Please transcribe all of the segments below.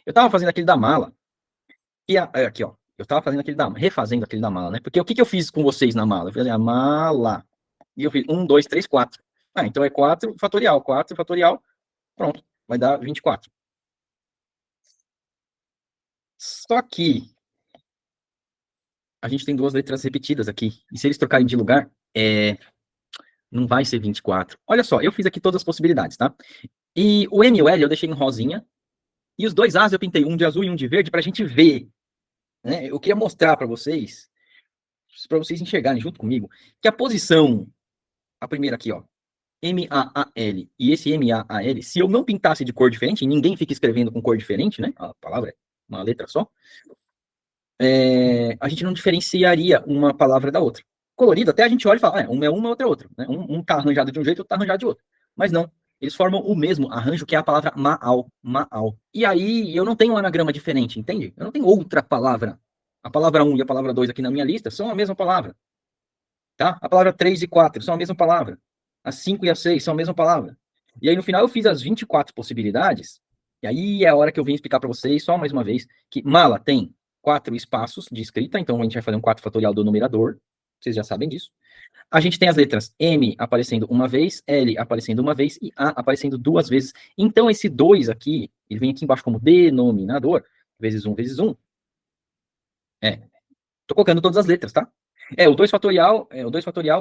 Eu tava fazendo aquele da mala, aqui, ó. Eu tava fazendo refazendo aquele da mala, né? Porque o que eu fiz com vocês na mala? Eu fiz a mala. E eu fiz 1, 2, 3, 4. Ah, então é 4 fatorial. 4 fatorial, pronto. Vai dar 24. Só que a gente tem duas letras repetidas aqui. E se eles trocarem de lugar, não vai ser 24. Olha só, eu fiz aqui todas as possibilidades, tá? E o M e o L eu deixei em rosinha. E os dois As eu pintei um de azul e um de verde pra gente ver, né? Eu queria mostrar pra vocês enxergarem junto comigo, que a posição, a primeira aqui, ó, M-A-A-L, e esse M-A-A-L, se eu não pintasse de cor diferente, e ninguém fica escrevendo com cor diferente, né? A palavra é uma letra só, a gente não diferenciaria uma palavra da outra. Colorido, até a gente olha e fala, uma, outra é outra. Né? Um tá arranjado de um jeito, outro tá arranjado de outro. Mas não, eles formam o mesmo arranjo, que é a palavra maal, maal. E aí, eu não tenho um anagrama diferente, entende? Eu não tenho outra palavra. A palavra 1 e a palavra 2 aqui na minha lista são a mesma palavra. Tá? A palavra 3 e 4 são a mesma palavra. As 5 e as 6 são a mesma palavra. E aí, no final, eu fiz as 24 possibilidades. E aí é a hora que eu vim explicar para vocês, só mais uma vez, que mala tem 4 espaços de escrita, então a gente vai fazer um 4 fatorial do numerador. Vocês já sabem disso. A gente tem as letras M aparecendo uma vez, L aparecendo uma vez e A aparecendo duas vezes. Então, esse 2 aqui, ele vem aqui embaixo como denominador, vezes 1 vezes 1. Tô colocando todas as letras, tá? O 2 fatorial,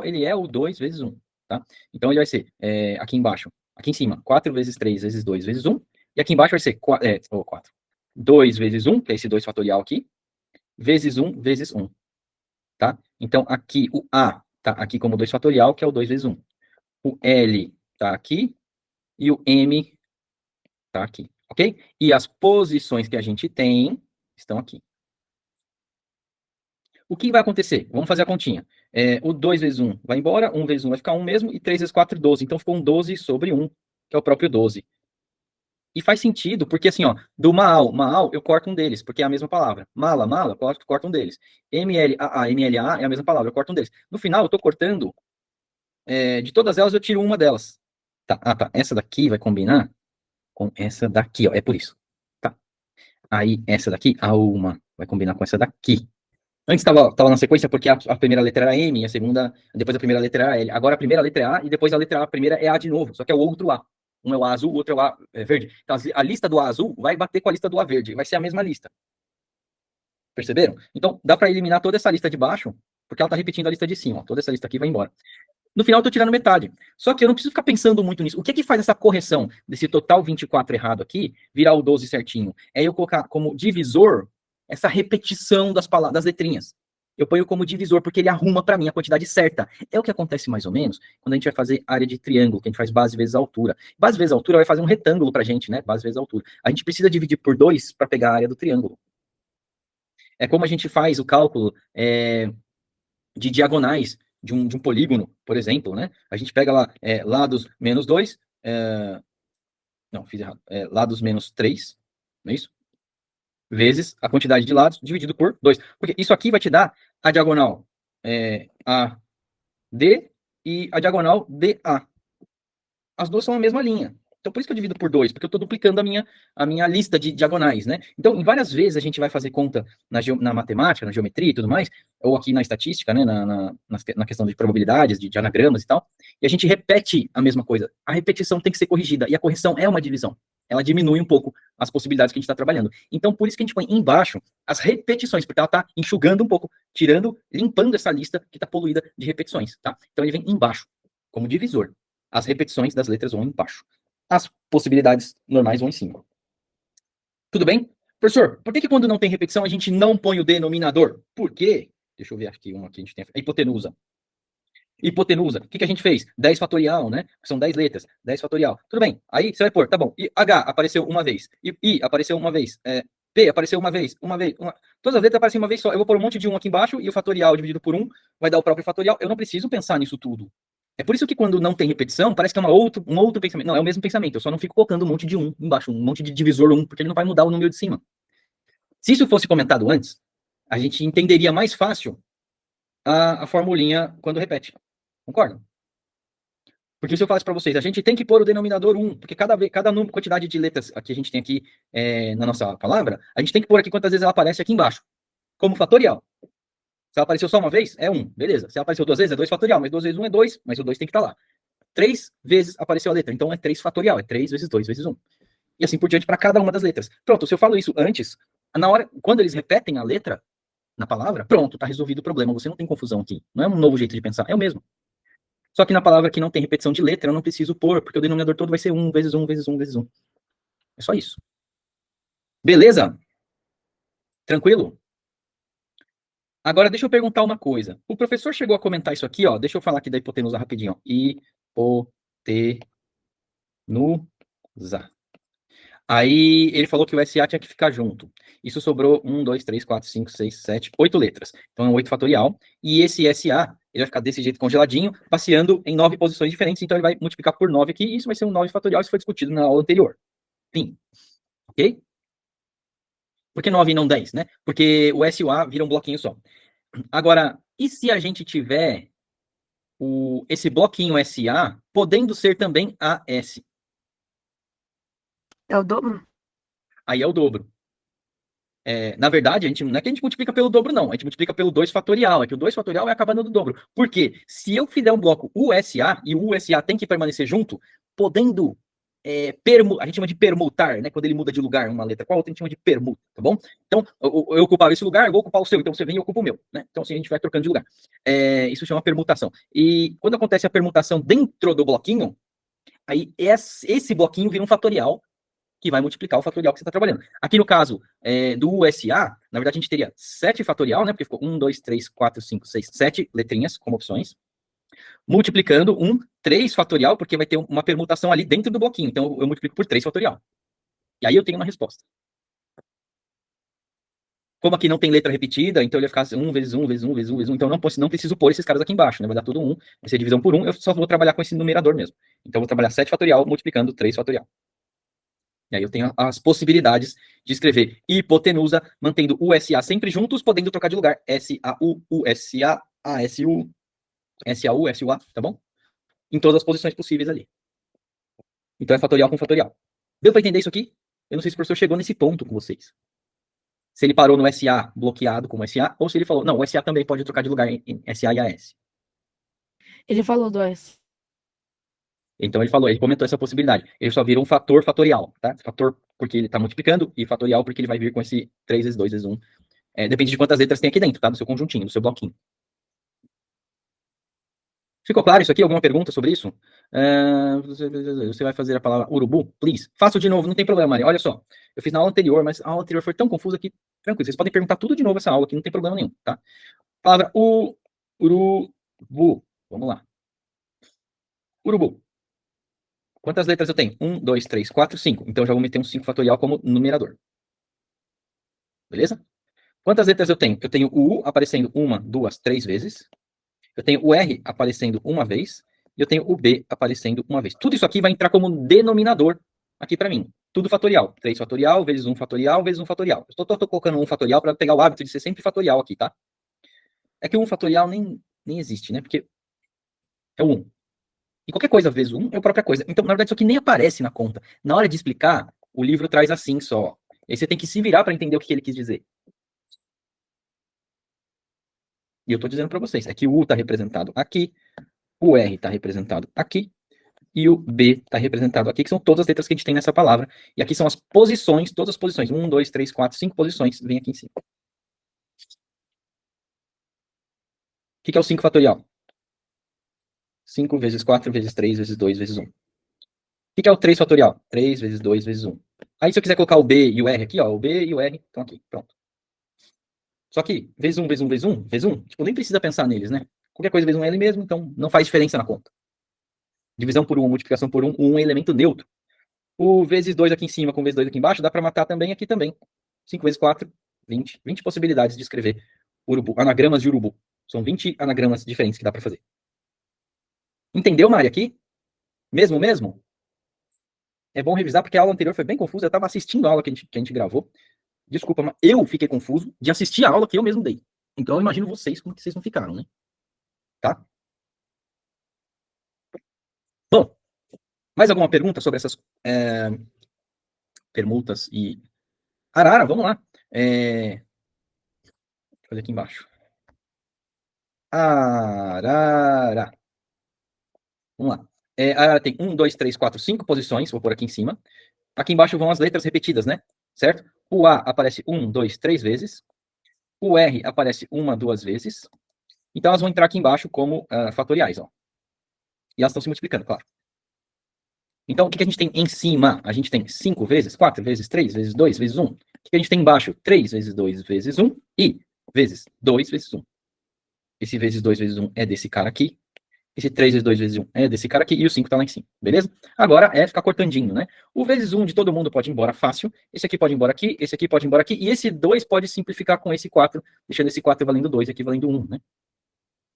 ele é o 2 vezes 1, tá? Então ele vai ser, aqui embaixo, aqui em cima, 4 vezes 3 vezes 2 vezes 1, e aqui embaixo vai ser 4. 2 vezes 1, que é esse 2 fatorial aqui, vezes 1 vezes 1, tá? Então aqui o A tá aqui como 2 fatorial, que é o 2 vezes 1. O L tá aqui, e o M tá aqui, ok? E as posições que a gente tem estão aqui. O que vai acontecer? Vamos fazer a continha. O 2 vezes 1 vai embora, 1 vezes 1 vai ficar 1 mesmo, e 3 vezes 4, 12. Então ficou um 12 sobre 1, que é o próprio 12. E faz sentido, porque assim, ó, do Maal, eu corto um deles, porque é a mesma palavra. Mala, corto um deles. MLA é a mesma palavra, eu corto um deles. No final, eu estou cortando, de todas elas, eu tiro uma delas. Tá. Essa daqui vai combinar com essa daqui, ó, é por isso. Tá. Aí, essa daqui, a uma, vai combinar com essa daqui. Antes estava na sequência porque a primeira letra era M, a segunda, depois a primeira letra era L. Agora a primeira letra é A e depois a letra A, a primeira é A de novo, só que é o outro A. Um é o A azul, o outro é o A verde. Então a lista do A azul vai bater com a lista do A verde, vai ser a mesma lista. Perceberam? Então dá para eliminar toda essa lista de baixo, porque ela está repetindo a lista de cima. Ó. Toda essa lista aqui vai embora. No final eu estou tirando metade. Só que eu não preciso ficar pensando muito nisso. O que faz essa correção desse total 24 errado aqui virar o 12 certinho? É eu colocar como divisor essa repetição das palavras, das letrinhas. Eu ponho como divisor, porque ele arruma para mim a quantidade certa. É o que acontece mais ou menos quando a gente vai fazer área de triângulo, que a gente faz base vezes altura. Base vezes altura vai fazer um retângulo pra gente, né? Base vezes altura. A gente precisa dividir por 2 para pegar a área do triângulo. É como a gente faz o cálculo de diagonais de um polígono, por exemplo, né? A gente pega lá lados menos 2, não, fiz errado, lados menos 3, não é isso? Vezes a quantidade de lados dividido por 2. Porque isso aqui vai te dar a diagonal AD e a diagonal DA. As duas são a mesma linha. Então, por isso que eu divido por 2, porque eu estou duplicando a minha lista de diagonais, né? Então, em várias vezes a gente vai fazer conta na matemática, na geometria e tudo mais, ou aqui na estatística, né? Na questão de probabilidades, de anagramas e tal, e a gente repete a mesma coisa. A repetição tem que ser corrigida, e a correção é uma divisão. Ela diminui um pouco as possibilidades que a gente está trabalhando. Então, por isso que a gente põe embaixo as repetições, porque ela está enxugando um pouco, limpando essa lista que está poluída de repetições, tá? Então, ele vem embaixo, como divisor. As repetições das letras vão embaixo. As possibilidades normais vão em cima. Tudo bem? Professor, por que quando não tem repetição a gente não põe o denominador? Por quê? Deixa eu ver aqui uma que a gente tem. A hipotenusa. Hipotenusa. O que a gente fez? 10 fatorial, né? São 10 letras. 10 fatorial. Tudo bem. Aí você vai pôr, tá bom. E H apareceu uma vez. I apareceu uma vez. P apareceu uma vez. Todas as letras aparecem uma vez só. Eu vou pôr um monte de 1 aqui embaixo e o fatorial dividido por 1 vai dar o próprio fatorial. Eu não preciso pensar nisso tudo. É por isso que quando não tem repetição, parece que é um outro pensamento. Não, é o mesmo pensamento. Eu só não fico colocando um monte de 1 embaixo, um monte de divisor 1, porque ele não vai mudar o número de cima. Se isso fosse comentado antes, a gente entenderia mais fácil a formulinha quando repete. Concorda? Porque se eu falasse para vocês, a gente tem que pôr o denominador 1, porque cada quantidade de letras que a gente tem aqui na nossa palavra, a gente tem que pôr aqui quantas vezes ela aparece aqui embaixo, como fatorial. Se ela apareceu só uma vez, é 1, beleza. Se ela apareceu 2 vezes, é 2 fatorial, mas 2 vezes 1 é 2, mas o 2 tem que estar lá. 3 vezes apareceu a letra, então é 3 fatorial, é 3 vezes 2 vezes 1. E assim por diante para cada uma das letras. Pronto, se eu falo isso antes, na hora, quando eles repetem a letra na palavra, pronto, tá resolvido o problema. Você não tem confusão aqui. Não é um novo jeito de pensar, é o mesmo. Só que na palavra que não tem repetição de letra, eu não preciso pôr, porque o denominador todo vai ser 1 vezes 1 vezes 1 vezes 1. É só isso. Beleza? Tranquilo? Agora, deixa eu perguntar uma coisa. O professor chegou a comentar isso aqui, ó. Deixa eu falar aqui da hipotenusa rapidinho. Hipotenusa. Aí ele falou que o SA tinha que ficar junto. Isso sobrou 1, 2, 3, 4, 5, 6, 7, 8 letras. Então é um 8 fatorial. E esse SA, ele vai ficar desse jeito congeladinho, passeando em 9 posições diferentes. Então ele vai multiplicar por 9 aqui. E isso vai ser um 9 fatorial. Isso foi discutido na aula anterior. Sim. Ok? Por que 9 e não 10, né? Porque o SUA vira um bloquinho só. Agora, e se a gente tiver esse bloquinho SA podendo ser também AS? É o dobro? Aí é o dobro. Na verdade, não é que a gente multiplica pelo dobro, não. A gente multiplica pelo 2 fatorial. É que o 2 fatorial vai acabar dando o dobro. Por quê? Se eu fizer um bloco USA, e o USA tem que permanecer junto, podendo a gente chama de permutar, né? Quando ele muda de lugar uma letra com a outra, a gente chama de permuta, tá bom? Então, eu ocupava esse lugar, eu vou ocupar o seu. Então, você vem e ocupa o meu, né? Então, assim, a gente vai trocando de lugar. Isso chama permutação. E quando acontece a permutação dentro do bloquinho, aí esse bloquinho vira um fatorial que vai multiplicar o fatorial que você está trabalhando. Aqui no caso do USA, na verdade a gente teria 7 fatorial, né? Porque ficou 1, 2, 3, 4, 5, 6, 7 letrinhas como opções. Multiplicando 3 fatorial, porque vai ter uma permutação ali dentro do bloquinho. Então eu multiplico por 3 fatorial. E aí eu tenho uma resposta. Como aqui não tem letra repetida, então ele vai ficar 1 vezes 1 vezes 1 vezes 1 vezes 1. Então não preciso pôr esses caras aqui embaixo, né? Vai dar tudo 1. Vai ser divisão por 1. Eu só vou trabalhar com esse numerador mesmo. Então eu vou trabalhar 7 fatorial multiplicando 3 fatorial. E aí eu tenho as possibilidades de escrever hipotenusa, mantendo o SA sempre juntos, podendo trocar de lugar. SAU, USA, ASU, SAU, SUA, tá bom? Em todas as posições possíveis ali. Então é fatorial com fatorial. Deu para entender isso aqui? Eu não sei se o professor chegou nesse ponto com vocês. Se ele parou no SA bloqueado como SA, ou se ele falou, não, o SA também pode trocar de lugar em SA e AS. Ele falou do S. Então ele comentou essa possibilidade. Ele só vira um fator fatorial, tá? Fator porque ele está multiplicando e fatorial porque ele vai vir com esse 3 vezes 2 vezes 1. Depende de quantas letras tem aqui dentro, tá? Do seu conjuntinho, do seu bloquinho. Ficou claro isso aqui? Alguma pergunta sobre isso? Você vai fazer a palavra urubu? Please. Faço de novo, não tem problema, Maria. Olha só. Eu fiz na aula anterior, mas a aula anterior foi tão confusa que, tranquilo, vocês podem perguntar tudo de novo essa aula aqui, não tem problema nenhum, tá? Palavra urubu. Vamos lá. Urubu. Quantas letras eu tenho? 1, 2, 3, 4, 5. Então eu já vou meter um 5 fatorial como numerador. Beleza? Quantas letras eu tenho? Eu tenho o U aparecendo 1, 2, 3 vezes. Eu tenho o R aparecendo uma vez. E eu tenho o B aparecendo uma vez. Tudo isso aqui vai entrar como denominador aqui para mim. Tudo fatorial. 3 fatorial, vezes 1 fatorial, vezes 1 fatorial. Eu estou colocando 1 fatorial para pegar o hábito de ser sempre fatorial aqui, tá? É que o 1 fatorial nem existe, né? Porque é o 1. E qualquer coisa vezes 1 é a própria coisa. Então, na verdade, isso aqui nem aparece na conta. Na hora de explicar, o livro traz assim só. E aí você tem que se virar para entender o que ele quis dizer. E eu estou dizendo para vocês, é que o U está representado aqui, o R está representado aqui, e o B está representado aqui, que são todas as letras que a gente tem nessa palavra. E aqui são as posições, todas as posições. 1, 2, 3, 4, 5 posições, vem aqui em cima. O que é o 5 fatorial? 5 vezes 4 vezes 3 vezes 2 vezes 1. O que é o 3 fatorial? 3 vezes 2 vezes 1. Aí se eu quiser colocar o B e o R aqui, ó, o B e o R estão aqui, pronto. Só que vezes 1, vezes 1, vezes 1, vezes 1, tipo, nem precisa pensar neles, né? Qualquer coisa vezes 1 é ele mesmo, então não faz diferença na conta. Divisão por 1, multiplicação por 1, 1 é elemento neutro. O vezes 2 aqui em cima com vezes 2 aqui embaixo, dá para matar também aqui também. 5 vezes 4, 20. 20 possibilidades de escrever urubu, anagramas de urubu. São 20 anagramas diferentes que dá para fazer. Entendeu, Mari, aqui? Mesmo? É bom revisar, porque a aula anterior foi bem confusa. Eu estava assistindo a aula que a gente gravou. Desculpa, mas eu fiquei confuso de assistir a aula que eu mesmo dei. Então eu imagino vocês como que vocês não ficaram, né? Tá? Bom, mais alguma pergunta sobre essas permutas e arara? Vamos lá. Vou fazer aqui embaixo. Arara. Vamos lá. Arara tem 1, 2, 3, 4, 5 posições. Vou pôr aqui em cima. Aqui embaixo vão as letras repetidas, né? Certo? O A aparece 1, 2, 3 vezes. O R aparece 1, 2 vezes. Então, elas vão entrar aqui embaixo como fatoriais, ó. E elas estão se multiplicando, claro. Então, o que a gente tem em cima? A gente tem 5 vezes, 4 vezes, 3 vezes, 2 vezes 1. O que a gente tem embaixo? 3 vezes 2 vezes 1 e vezes 2 vezes 1. Esse vezes 2 vezes 1 é desse cara aqui. Esse 3 vezes 2 vezes 1 é desse cara aqui. E o 5 tá lá em cima, beleza? Agora é ficar cortandinho, né? O vezes 1 de todo mundo pode ir embora fácil. Esse aqui pode ir embora aqui. Esse aqui pode ir embora aqui. E esse 2 pode simplificar com esse 4, deixando esse 4 valendo 2 aqui valendo 1, né?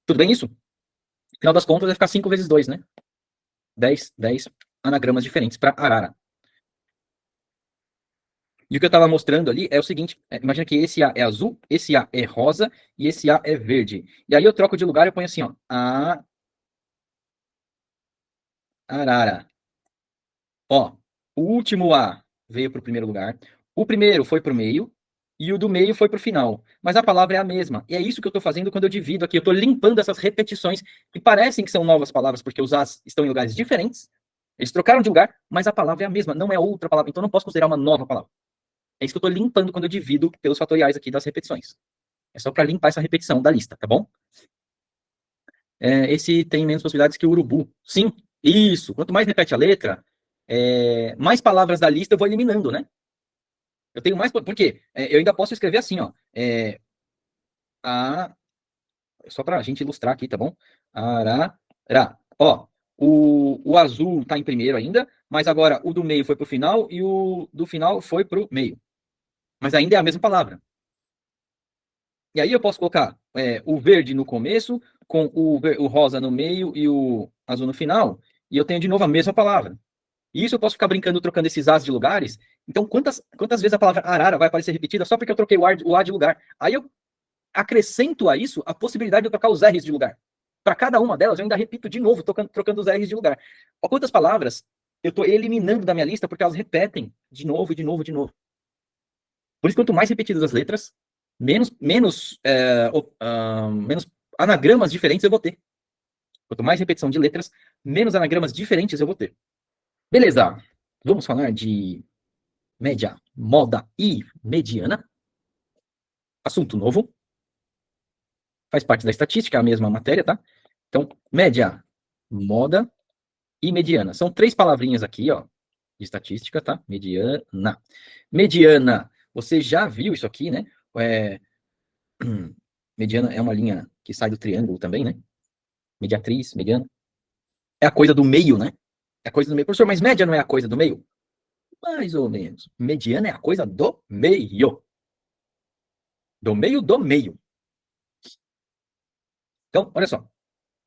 Tudo bem isso? No final das contas vai ficar 5 vezes 2, né? 10 anagramas diferentes para arara. E o que eu estava mostrando ali é o seguinte, imagina que esse A é azul, esse A é rosa e esse A é verde. E aí eu troco de lugar e eu ponho assim, ó, arara. Ó, o último A veio para o primeiro lugar, o primeiro foi para o meio e o do meio foi para o final. Mas a palavra é a mesma. E é isso que eu estou fazendo quando eu divido aqui. Eu estou limpando essas repetições que parecem que são novas palavras porque os As estão em lugares diferentes. Eles trocaram de lugar, mas a palavra é a mesma, não é outra palavra. Então eu não posso considerar uma nova palavra. É isso que eu estou limpando quando eu divido pelos fatoriais aqui das repetições. É só para limpar essa repetição da lista, tá bom? Esse tem menos possibilidades que o urubu. Sim, isso. Quanto mais repete a letra, mais palavras da lista eu vou eliminando, né? Eu tenho mais. Por quê? Eu ainda posso escrever assim, ó. Só para a gente ilustrar aqui, tá bom? Arará. Ó, o azul está em primeiro ainda, mas agora o do meio foi para o final e o do final foi para o meio. Mas ainda é a mesma palavra. E aí eu posso colocar o verde no começo, com o rosa no meio e o azul no final, e eu tenho de novo a mesma palavra. E isso eu posso ficar brincando, trocando esses as de lugares. Então, quantas vezes a palavra arara vai aparecer repetida só porque eu troquei o a de lugar? Aí eu acrescento a isso a possibilidade de eu trocar os r's de lugar. Para cada uma delas, eu ainda repito de novo, trocando os r's de lugar. Ó, quantas palavras eu estou eliminando da minha lista porque elas repetem de novo, de novo, de novo. Por isso, quanto mais repetidas as letras, menos anagramas diferentes eu vou ter. Quanto mais repetição de letras, menos anagramas diferentes eu vou ter. Beleza. Vamos falar de média, moda e mediana. Assunto novo. Faz parte da estatística, é a mesma matéria, tá? Então, média, moda e mediana. São 3 palavrinhas aqui, ó, de estatística, tá? Mediana. Mediana, você já viu isso aqui, né? Mediana é uma linha que sai do triângulo também, né? Mediatriz, mediana. É a coisa do meio, né? É a coisa do meio. Professor, mas média não é a coisa do meio? Mais ou menos. Mediana é a coisa do meio. Do meio do meio. Então, olha só.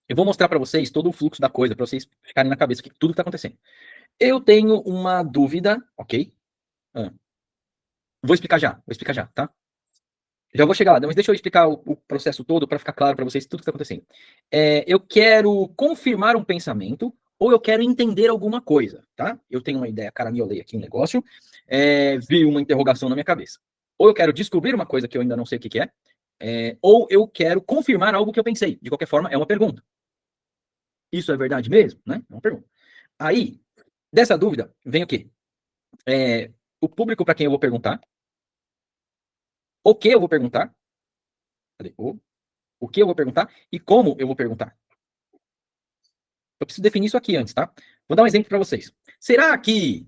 Eu vou mostrar para vocês todo o fluxo da coisa, para vocês ficarem na cabeça que tudo está acontecendo. Eu tenho uma dúvida, ok? Vou explicar já, tá? Já vou chegar lá, mas deixa eu explicar o processo todo para ficar claro para vocês tudo que está acontecendo. Eu quero confirmar um pensamento ou eu quero entender alguma coisa, tá? Eu tenho uma ideia, caraminholei aqui um negócio, vi uma interrogação na minha cabeça. Ou eu quero descobrir uma coisa que eu ainda não sei o que é, ou eu quero confirmar algo que eu pensei. De qualquer forma, é uma pergunta. Isso é verdade mesmo, né? É uma pergunta. Aí, dessa dúvida, vem o quê? O público para quem eu vou perguntar, o que eu vou perguntar, cadê? O que eu vou perguntar e como eu vou perguntar. Eu preciso definir isso aqui antes, tá? Vou dar um exemplo para vocês. Será que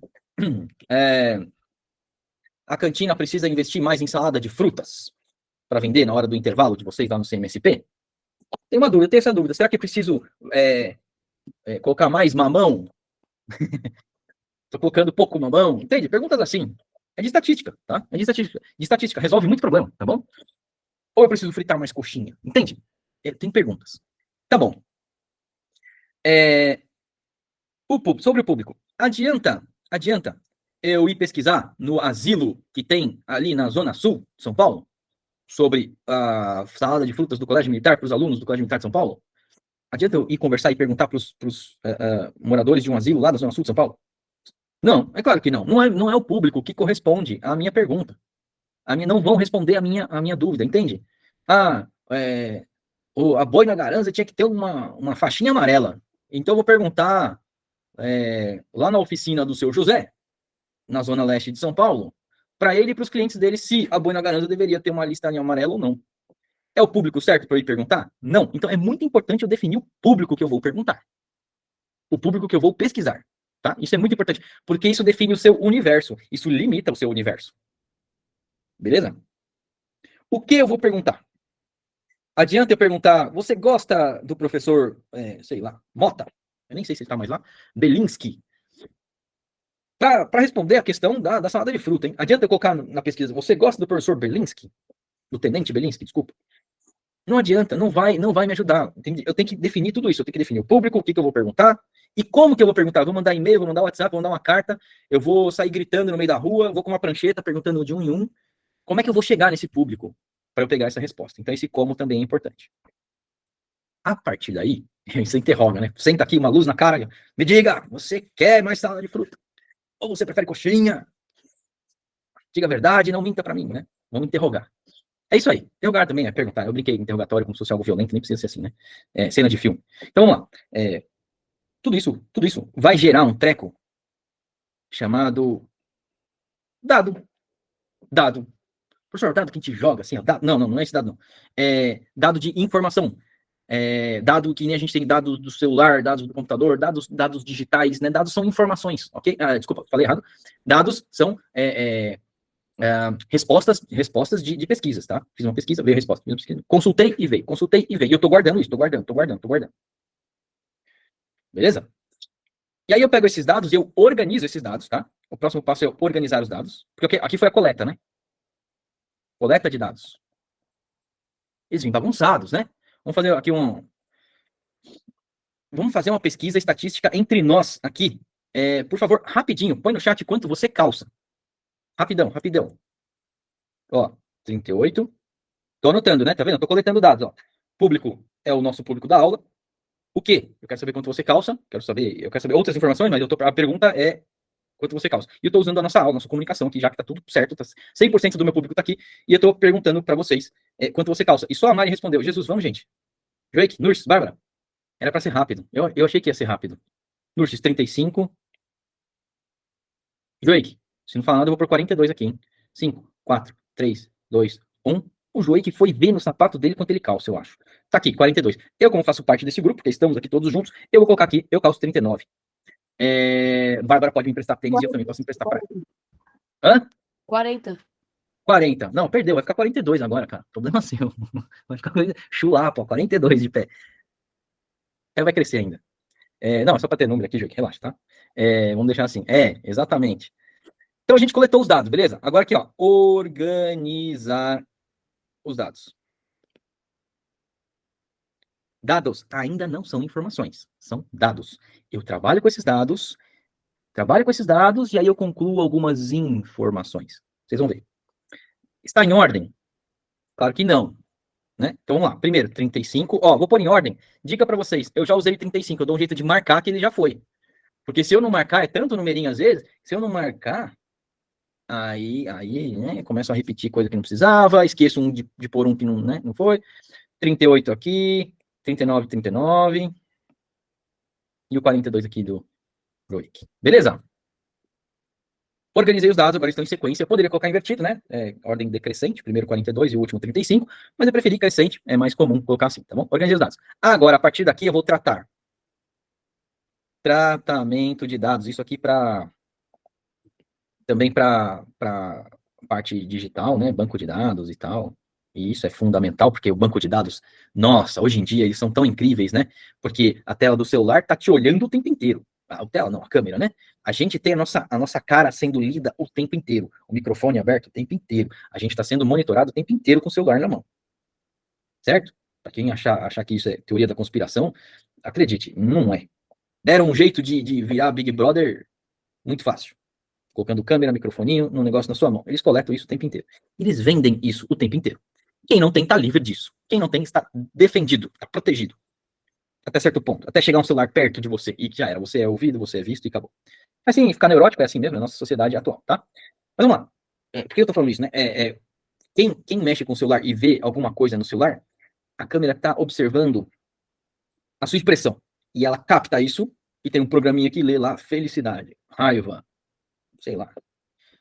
a cantina precisa investir mais em salada de frutas para vender na hora do intervalo de vocês lá no CMSP? Tem uma dúvida, eu tenho essa dúvida. Será que eu preciso colocar mais mamão? Estou colocando pouco mamão? Entende? Perguntas assim. É de estatística, tá? É de estatística. De estatística. Resolve muito problema, tá bom? Ou eu preciso fritar mais coxinha? Entende? Tem perguntas. Tá bom. Sobre o público. Adianta eu ir pesquisar no asilo que tem ali na Zona Sul de São Paulo sobre a salada de frutas do Colégio Militar para os alunos do Colégio Militar de São Paulo? Adianta eu ir conversar e perguntar para os moradores de um asilo lá da Zona Sul de São Paulo? Não, é claro que não. Não é o público que corresponde à minha pergunta. Não vão responder a minha dúvida, entende? Ah, a boina garanza tinha que ter uma faixinha amarela. Então eu vou perguntar lá na oficina do seu José, na Zona Leste de São Paulo, para ele e para os clientes dele se a boina garanza deveria ter uma lista em amarela ou não. É o público certo para eu ir perguntar? Não. Então é muito importante eu definir o público que eu vou perguntar. O público que eu vou pesquisar. Tá? Isso é muito importante, porque isso define o seu universo. Isso limita o seu universo. Beleza? O que eu vou perguntar? Adianta eu perguntar, você gosta do professor, sei lá, Mota? Eu nem sei se ele está mais lá. Belinsky. Para responder a questão da salada de fruta, hein? Adianta eu colocar na pesquisa, você gosta do professor Belinsky? Do tenente Belinsky, desculpa. Não adianta, não vai me ajudar. Entende? Eu tenho que definir tudo isso. Eu tenho que definir o público, o que eu vou perguntar e como que eu vou perguntar. Eu vou mandar e-mail, vou mandar WhatsApp, vou mandar uma carta, eu vou sair gritando no meio da rua, vou com uma prancheta perguntando de um em um. Como é que eu vou chegar nesse público para eu pegar essa resposta? Então esse como também é importante. A partir daí, você interroga, né? Senta aqui, uma luz na cara, me diga, você quer mais salada de fruta? Ou você prefere coxinha? Diga a verdade, não minta para mim, né? Vamos interrogar. É isso aí. Interrogar também é perguntar. Eu brinquei interrogatório como se fosse algo violento, nem precisa ser assim, né? Cena de filme. Então vamos lá. Tudo isso vai gerar um treco chamado dado. Dado. Professor, dado que a gente joga assim, ó. Não é esse dado, não. Dado de informação. Dado que nem a gente tem dados do celular, dados do computador, dados digitais, né? Dados são informações, ok? Desculpa, falei errado. Dados são respostas de pesquisas, tá? Fiz uma pesquisa, veio a resposta. Consultei e veio. E eu tô guardando isso, tô guardando. Beleza? E aí eu pego esses dados e eu organizo esses dados, tá? O próximo passo é eu organizar os dados. Porque aqui foi a coleta, né? Coleta de dados. Eles vêm bagunçados, né? Vamos fazer aqui Vamos fazer uma pesquisa estatística entre nós aqui. Por favor, rapidinho, põe no chat quanto você calça. Rapidão. Ó, 38. Tô anotando, né? Tá vendo? Tô coletando dados, ó. Público é o nosso público da aula. O quê? Eu quero saber quanto você calça. Eu quero saber outras informações, mas a pergunta é quanto você calça. E eu tô usando a nossa aula, nossa comunicação aqui, já que tá tudo certo, 100% do meu público tá aqui, e eu tô perguntando para vocês quanto você calça. E só a Mari respondeu: Jesus, vamos, gente. Drake, Nurses, Bárbara. Era para ser rápido. Eu achei que ia ser rápido. Nurses, 35. Drake, se não falar nada, eu vou por 42 aqui, hein? 5, 4, 3, 2, 1. O Joey foi ver no sapato dele quanto ele calça, eu acho. Tá aqui, 42. Eu, como faço parte desse grupo, porque estamos aqui todos juntos, eu vou colocar aqui, eu calço 39. Bárbara pode me emprestar tênis e eu também posso emprestar para ela. Hã? 40. 40. Não, perdeu, vai ficar 42 agora, cara. Problema seu. Vai ficar chulapa, 42 de pé. Vai crescer ainda. Não, é só para ter número aqui, Joey, relaxa, tá? Vamos deixar assim. Exatamente. Então a gente coletou os dados, beleza? Agora aqui, ó, organizar os dados. Dados ainda não são informações, são dados. Eu trabalho com esses dados, e aí eu concluo algumas informações. Vocês vão ver. Está em ordem? Claro que não. Né? Então vamos lá. Primeiro, 35. Ó, vou pôr em ordem. Dica para vocês. Eu já usei 35. Eu dou um jeito de marcar que ele já foi. Porque se eu não marcar, é tanto numerinho às vezes, se eu não marcar, aí né, começo a repetir coisa que não precisava, esqueço de pôr um que não, né, não foi. 38 aqui, 39. E o 42 aqui do Roik. Beleza? Organizei os dados, agora estão em sequência. Eu poderia colocar invertido, né? Ordem decrescente, primeiro 42 e o último 35, mas eu preferi crescente, é mais comum colocar assim, tá bom? Organizei os dados. Agora, a partir daqui, eu vou tratar. Tratamento de dados. Isso aqui também para parte digital, né? Banco de dados e tal. E isso é fundamental, porque o banco de dados, nossa, hoje em dia eles são tão incríveis, né? Porque a tela do celular tá te olhando o tempo inteiro. A tela não, a câmera, né? A gente tem a nossa cara sendo lida o tempo inteiro. O microfone aberto o tempo inteiro. A gente está sendo monitorado o tempo inteiro com o celular na mão. Certo? Para quem achar que isso é teoria da conspiração, acredite, não é. Deram um jeito de virar Big Brother muito fácil. Colocando câmera, microfoninho, num negócio na sua mão. Eles coletam isso o tempo inteiro. Eles vendem isso o tempo inteiro. Quem não tem, está livre disso. Quem não tem, está defendido, está protegido. Até certo ponto. Até chegar um celular perto de você e já era. Você é ouvido, você é visto e acabou. Assim, ficar neurótico é assim mesmo, na nossa sociedade atual, tá? Mas vamos lá. Por que eu tô falando isso, né? Quem mexe com o celular e vê alguma coisa no celular, a câmera tá observando a sua expressão. E ela capta isso e tem um programinha que lê lá felicidade, raiva, sei lá.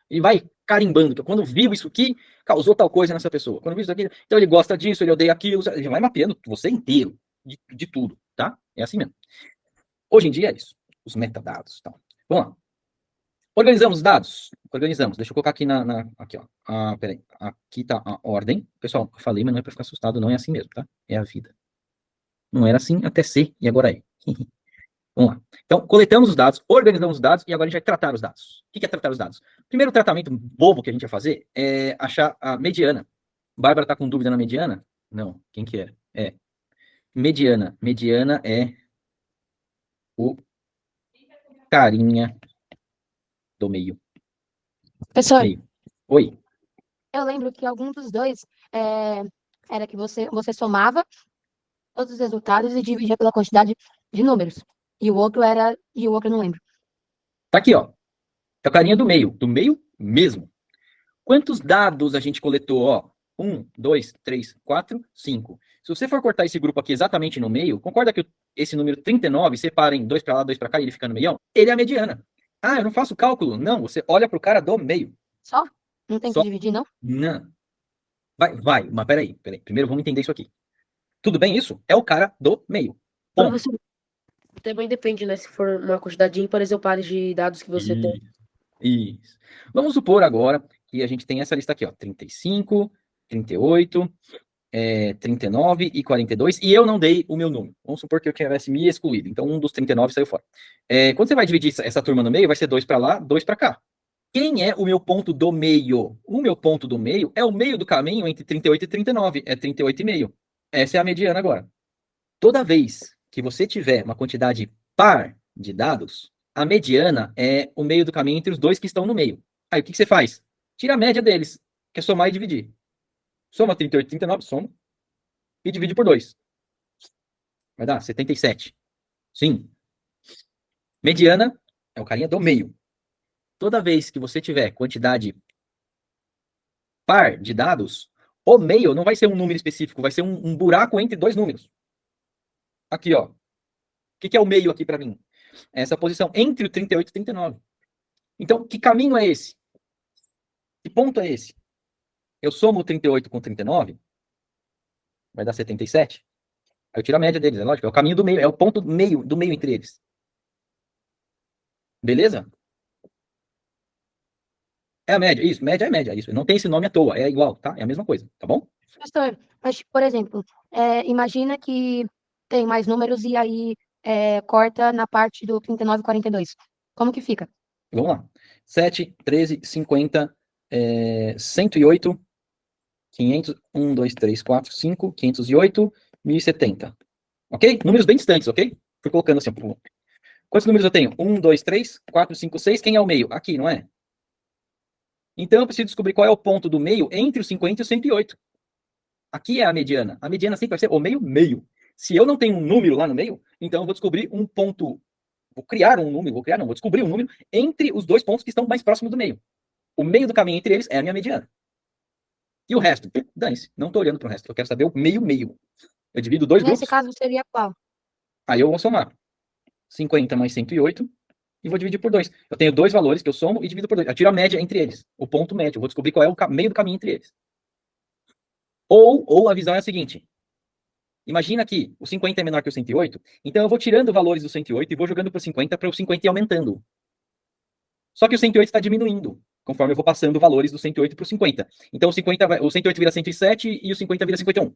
E vai carimbando, que quando viu isso aqui, causou tal coisa nessa pessoa. Quando viu isso aqui, então ele gosta disso, ele odeia aquilo, ele vai mapeando você inteiro, de tudo, tá? É assim mesmo. Hoje em dia é isso, os metadados. Tá? Vamos lá. Organizamos os dados? Organizamos. Deixa eu colocar aqui aqui, ó. Peraí. Aqui tá a ordem. Pessoal, eu falei, mas não é pra ficar assustado, não é assim mesmo, tá? É a vida. Não era assim até ser, e agora é. Vamos lá. Então, coletamos os dados, organizamos os dados, e agora a gente vai tratar os dados. O que é tratar os dados? O primeiro tratamento bobo que a gente vai fazer é achar a mediana. Bárbara tá com dúvida na mediana? Não. Quem que é? É. Mediana. Mediana é o carinha do meio. Professor, Meio. Oi. eu lembro que algum dos dois era que você somava todos os resultados e dividia pela quantidade de números. E o outro eu não lembro. Tá aqui, ó. É o carinha do meio mesmo. Quantos dados a gente coletou? Ó, 1, 2, 3, 4, 5. Se você for cortar esse grupo aqui exatamente no meio, concorda que esse número 39 separa em 2 para lá, 2 para cá e ele fica no meião? Ele é a mediana. Ah, eu não faço cálculo. Não, você olha para o cara do meio. Só? Não tem que Só. dividir, não? Não. Vai. Mas peraí. Primeiro vamos entender isso aqui. Tudo bem isso? É o cara do meio. Ponto. Professor, também depende, né? Se for uma quantidade ímpares ou pares de dados que você tem. Isso. Vamos supor agora que a gente tem essa lista aqui, ó. 35, 38, 39 e 42, e eu não dei o meu número. Vamos supor que eu tivesse me excluído. Então, um dos 39 saiu fora. Quando você vai dividir essa turma no meio, vai ser 2 para lá, 2 para cá. Quem é o meu ponto do meio? O meu ponto do meio é o meio do caminho entre 38 e 39. É 38,5. Essa é a mediana agora. Toda vez que você tiver uma quantidade par de dados, a mediana é o meio do caminho entre os dois que estão no meio. Aí, o que você faz? Tira a média deles, que é somar e dividir. Soma 38 e 39, soma, e divide por 2. Vai dar 77. Sim. Mediana é o carinha do meio. Toda vez que você tiver quantidade par de dados, o meio não vai ser um número específico, vai ser um buraco entre dois números. Aqui, ó. O que é o meio aqui para mim? É essa posição entre o 38 e o 39. Então, que caminho é esse? Que ponto é esse? Eu somo o 38 com 39, vai dar 77. Aí eu tiro a média deles, é lógico. É o caminho do meio, é o ponto do meio entre eles. Beleza? É a média, isso. Média é média, isso. Não tem esse nome à toa, é igual, tá? É a mesma coisa, tá bom? Professor, mas, por exemplo, imagina que tem mais números e aí corta na parte do 39 e 42. Como que fica? Vamos lá. 7, 13, 50, 108, 500, 1, 2, 3, 4, 5, 508, 1070. Ok? Números bem distantes, ok? Fui colocando assim. Quantos números eu tenho? 1, 2, 3, 4, 5, 6. Quem é o meio? Aqui, não é? Então eu preciso descobrir qual é o ponto do meio entre o 50 e o 108. Aqui é a mediana. A mediana sempre vai ser o meio. Se eu não tenho um número lá no meio, então eu vou descobrir um ponto. Vou descobrir um número entre os dois pontos que estão mais próximos do meio. O meio do caminho entre eles é a minha mediana. E o resto? Dane-se. Não estou olhando para o resto. Eu quero saber o meio. Eu divido dois Nesse grupos. caso seria qual? Aí eu vou somar 50 mais 108 e vou dividir por 2. Eu tenho dois valores que eu somo e divido por 2. Eu tiro a média entre eles. O ponto médio. Eu vou descobrir qual é o meio do caminho entre eles. Ou a visão é a seguinte. Imagina que o 50 é menor que o 108, então eu vou tirando valores do 108 e vou jogando para o 50 ir aumentando. Só que o 108 está diminuindo, conforme eu vou passando valores do 108 para o 50. Então o 108 vira 107 e o 50 vira 51.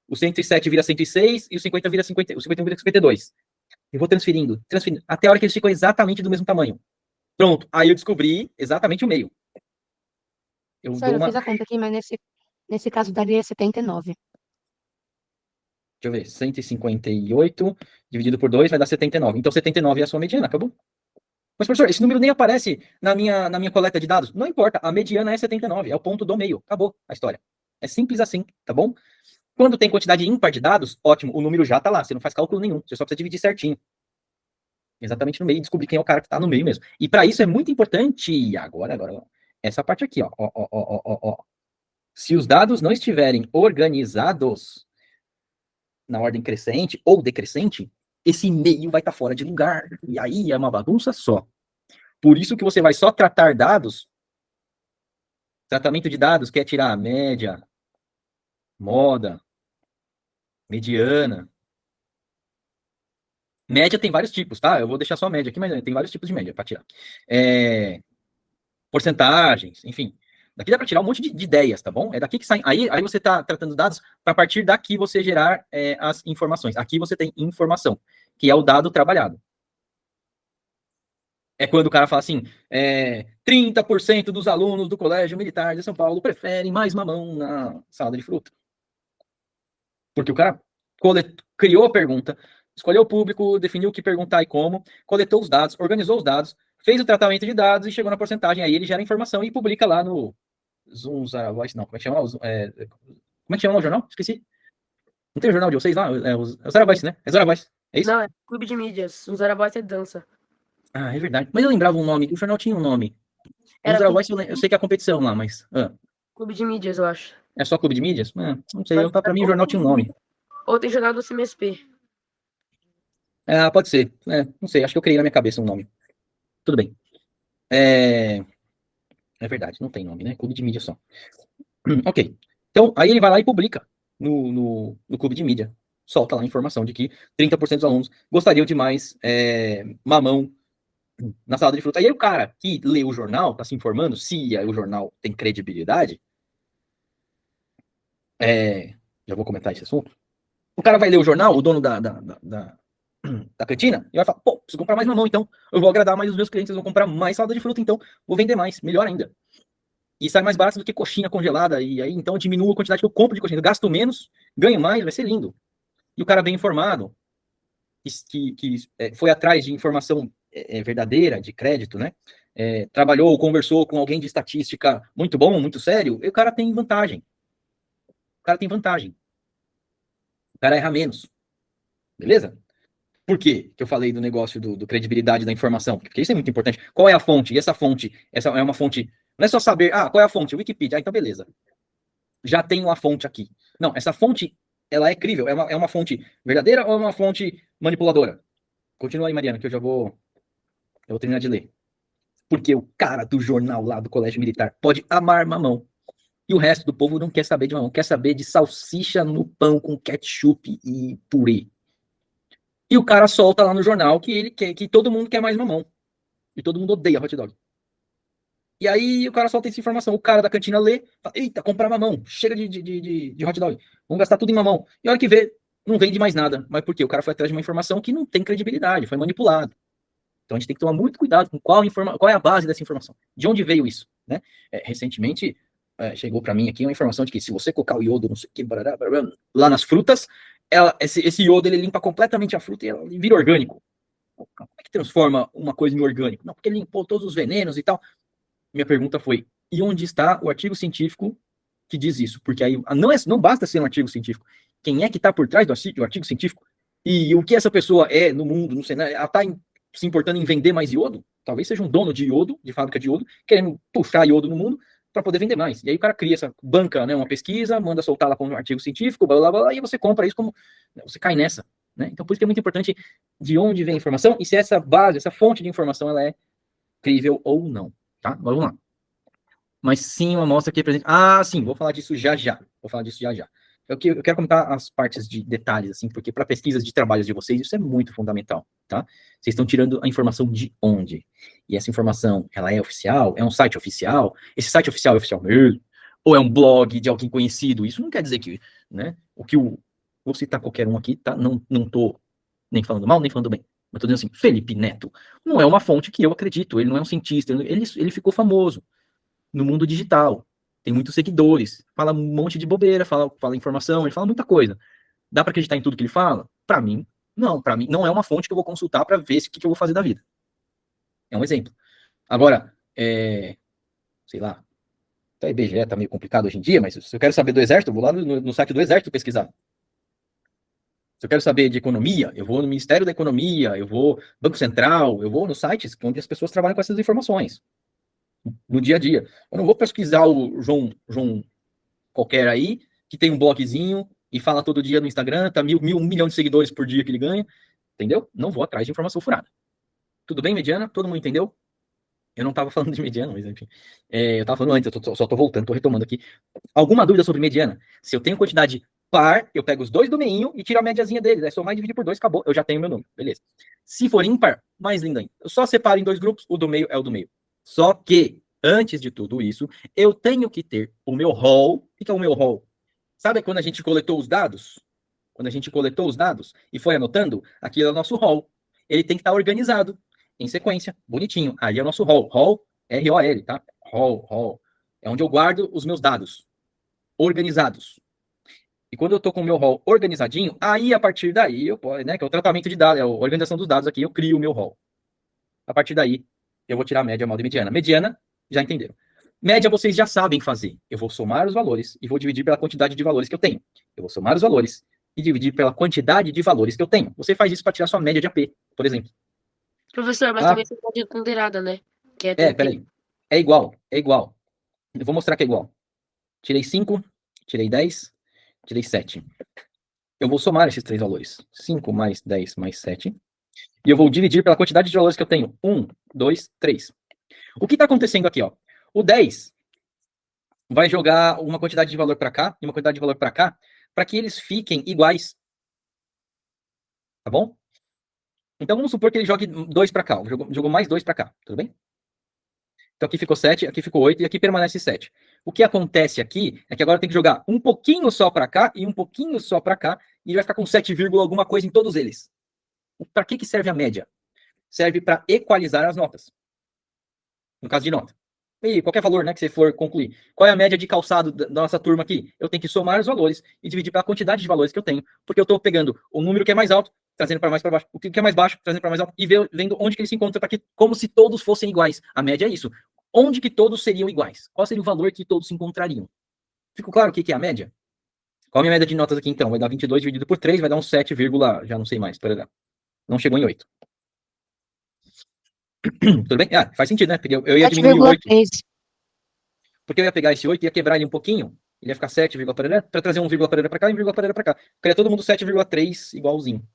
O 107 vira 106 e o 50 vira 50, o 51 vira 52. Eu vou transferindo, até a hora que eles ficam exatamente do mesmo tamanho. Pronto, aí eu descobri exatamente o meio. Eu fiz a conta aqui, mas nesse caso daria 79. Deixa eu ver, 158 dividido por 2 vai dar 79. Então 79 é a sua mediana, acabou. Mas, professor, esse número nem aparece na minha coleta de dados. Não importa, a mediana é 79, é o ponto do meio. Acabou a história. É simples assim, tá bom? Quando tem quantidade ímpar de dados, ótimo, o número já tá lá, você não faz cálculo nenhum, você só precisa dividir certinho. Exatamente no meio e descobrir quem é o cara que tá no meio mesmo. E para isso é muito importante, agora, essa parte aqui, ó. Se os dados não estiverem organizados na ordem crescente ou decrescente, esse meio vai estar fora de lugar. E aí é uma bagunça só. Por isso que você vai só tratar dados. Tratamento de dados quer tirar média, moda, mediana. Média tem vários tipos, tá? Eu vou deixar só a média aqui, mas tem vários tipos de média para tirar. Porcentagens, enfim. Daqui dá para tirar um monte de ideias, tá bom? É daqui que sai. Aí você está tratando dados para a partir daqui você gerar as informações. Aqui você tem informação, que é o dado trabalhado. É quando o cara fala assim, 30% dos alunos do Colégio Militar de São Paulo preferem mais mamão na salada de fruta. Porque o cara criou a pergunta, escolheu o público, definiu o que perguntar e como, coletou os dados, organizou os dados, fez o tratamento de dados e chegou na porcentagem. Aí ele gera informação e publica lá no Zoom, Voice, não. Como é que chama? Como é que chama o jornal? Esqueci. Não tem o jornal de vocês lá? É o Zara Voice, né? É Zara Voice. É isso? Não, é Clube de Mídias. O Zara Voice é dança. Ah, é verdade. Mas eu lembrava um nome. O jornal tinha um nome. O Era Zara Voice, eu sei que é a competição lá, mas... Clube de Mídias, eu acho. É só clube de mídias? Não sei. Pra mim o jornal tinha um nome. Ou tem jornal do CMSP. Pode ser. Não sei. Acho que eu criei na minha cabeça um nome. Tudo bem. É verdade. Não tem nome, né? Clube de mídia só. Ok. Então, aí ele vai lá e publica no clube de mídia. Solta lá a informação de que 30% dos alunos gostariam de mais mamão na salada de fruta. E aí o cara que lê o jornal, tá se informando se o jornal tem credibilidade. Já vou comentar esse assunto. O cara vai ler o jornal, o dono da cantina, e vai falar, pô, preciso comprar mais mamão, então eu vou agradar mais os meus clientes, eu vou comprar mais salada de fruta, então vou vender mais, melhor ainda. E sai mais barato do que coxinha congelada, e aí então eu diminuo a quantidade que eu compro de coxinha, eu gasto menos, ganho mais, vai ser lindo. E o cara bem informado, que foi atrás de informação verdadeira, de crédito, né? Trabalhou, conversou com alguém de estatística muito bom, muito sério, e o cara tem vantagem. O cara erra menos. Beleza? Por quê que eu falei do negócio do credibilidade da informação? Porque isso é muito importante. Qual é a fonte? E essa fonte, essa é uma fonte. Não é só saber, qual é a fonte? Wikipedia. Então, beleza. Já tenho a fonte aqui. Não, essa fonte, ela é crível. É uma fonte verdadeira ou é uma fonte manipuladora? Continua aí, Mariana, que eu vou terminar de ler. Porque o cara do jornal lá do Colégio Militar pode amar mamão. E o resto do povo não quer saber de mamão, quer saber de salsicha no pão com ketchup e purê. E o cara solta lá no jornal que ele quer, que todo mundo quer mais mamão. E todo mundo odeia hot dog. E aí o cara solta essa informação. O cara da cantina lê, fala, eita, comprar mamão, chega de hot dog. Vamos gastar tudo em mamão. E a hora que vê, não vende mais nada. Mas por quê? O cara foi atrás de uma informação que não tem credibilidade, foi manipulado. Então a gente tem que tomar muito cuidado com qual é a base dessa informação. De onde veio isso? Né? Recentemente, chegou para mim aqui uma informação de que se você colocar o iodo, não sei o que, lá nas frutas, esse iodo ele limpa completamente a fruta e ela vira orgânico. Como é que transforma uma coisa em orgânico? Não, porque ele limpou todos os venenos e tal. Minha pergunta foi, e onde está o artigo científico que diz isso? Porque aí não basta ser um artigo científico. Quem é que está por trás do artigo científico? E o que essa pessoa é no mundo, no cenário? Ela está se importando em vender mais iodo? Talvez seja um dono de iodo, de fábrica de iodo, querendo puxar iodo no mundo para poder vender mais. E aí o cara cria essa banca, né, uma pesquisa, manda soltar lá com um artigo científico, blá, blá, blá, e você compra isso como... Você cai nessa. Né? Então, por isso que é muito importante de onde vem a informação e se essa base, essa fonte de informação, ela é crível ou não. Tá? Vamos lá. Mas sim, uma amostra aqui presente. Sim, vou falar disso já já. Eu quero comentar as partes de detalhes, assim, porque para pesquisas de trabalhos de vocês, isso é muito fundamental, tá? Vocês estão tirando a informação de onde? E essa informação, ela é oficial? É um site oficial? Esse site oficial é oficial mesmo? Ou é um blog de alguém conhecido? Isso não quer dizer que, né? Vou citar qualquer um aqui, tá? Não tô nem falando mal, nem falando bem. Mas tô dizendo assim, Felipe Neto não é uma fonte que eu acredito, ele não é um cientista, ele ficou famoso no mundo digital, tem muitos seguidores, fala um monte de bobeira, fala informação, ele fala muita coisa. Dá para acreditar em tudo que ele fala? Para mim não é uma fonte que eu vou consultar para ver o que eu vou fazer da vida. É um exemplo. Agora, sei lá, Tá, IBGE tá meio complicado hoje em dia, mas se eu quero saber do Exército, eu vou lá no site do Exército pesquisar. Se eu quero saber de economia, eu vou no Ministério da Economia, eu vou Banco Central, eu vou nos sites onde as pessoas trabalham com essas informações no dia a dia. Eu não vou pesquisar o João qualquer aí, que tem um blogzinho e fala todo dia no Instagram, tá 1 milhão de seguidores por dia que ele ganha, entendeu? Não vou atrás de informação furada. Tudo bem, mediana? Todo mundo entendeu? Eu não estava falando de mediana, mas enfim. Eu estava falando antes, eu só estou voltando, estou retomando aqui. Alguma dúvida sobre mediana? Se eu tenho quantidade par, eu pego os dois do meinho e tiro a médiazinha deles. É somar e dividir por 2, acabou. Eu já tenho meu número, beleza. Se for ímpar, mais lindo ainda. Eu só separo em 2 grupos, o do meio é o do meio. Só que, antes de tudo isso, eu tenho que ter o meu rol. O que é o meu rol? Sabe quando a gente coletou os dados? Quando a gente coletou os dados e foi anotando, aquilo é o nosso rol. Ele tem que estar organizado, em sequência, bonitinho. Ali é o nosso rol. Rol, R-O-L, tá? Rol. É onde eu guardo os meus dados organizados. E quando eu estou com o meu rol organizadinho, aí a partir daí, eu posso, né, que é o tratamento de dados, é a organização dos dados aqui, eu crio o meu rol. A partir daí, eu vou tirar a média, moda e mediana. Mediana, já entenderam. Média vocês já sabem fazer. Eu vou somar os valores e vou dividir pela quantidade de valores que eu tenho. Eu vou somar os valores e dividir pela quantidade de valores que eu tenho. Você faz isso para tirar sua média de AP, por exemplo. Professor, mas também você pode ponderada, né? Que peraí. É igual. Eu vou mostrar que é igual. Tirei 5, tirei 10, tirei 7. Eu vou somar esses 3 valores. 5 mais 10 mais 7. E eu vou dividir pela quantidade de valores que eu tenho. 1, 2, 3. O que está acontecendo aqui, ó? O 10 vai jogar uma quantidade de valor para cá e uma quantidade de valor para cá, para que eles fiquem iguais. Tá bom? Então vamos supor que ele jogue 2 para cá. Jogou mais 2 para cá. Tudo bem? Então aqui ficou 7, aqui ficou 8 e aqui permanece 7. O que acontece aqui é que agora tem que jogar um pouquinho só para cá e um pouquinho só para cá e vai ficar com 7, alguma coisa em todos eles. Para que serve a média? Serve para equalizar as notas. No caso de nota. E qualquer valor, né, que você for concluir. Qual é a média de calçado da nossa turma aqui? Eu tenho que somar os valores e dividir pela quantidade de valores que eu tenho, porque eu estou pegando o número que é mais alto, trazendo para mais para baixo, o que é mais baixo, trazendo para mais alto, e vendo onde que ele se encontra, para que, como se todos fossem iguais. A média é isso. Onde que todos seriam iguais? Qual seria o valor que todos se encontrariam? Ficou claro o que é a média? Qual a minha média de notas aqui, então? Vai dar 22 dividido por 3, vai dar um 7, já não sei mais, por exemplo. Não chegou em 8. Tudo bem? Faz sentido, né? Porque eu ia diminuir o 8. Porque eu ia pegar esse 8 e ia quebrar ele um pouquinho, ele ia ficar 7, para trazer 1, para cá e 1, para cá. Queria todo mundo 7,3 igualzinho.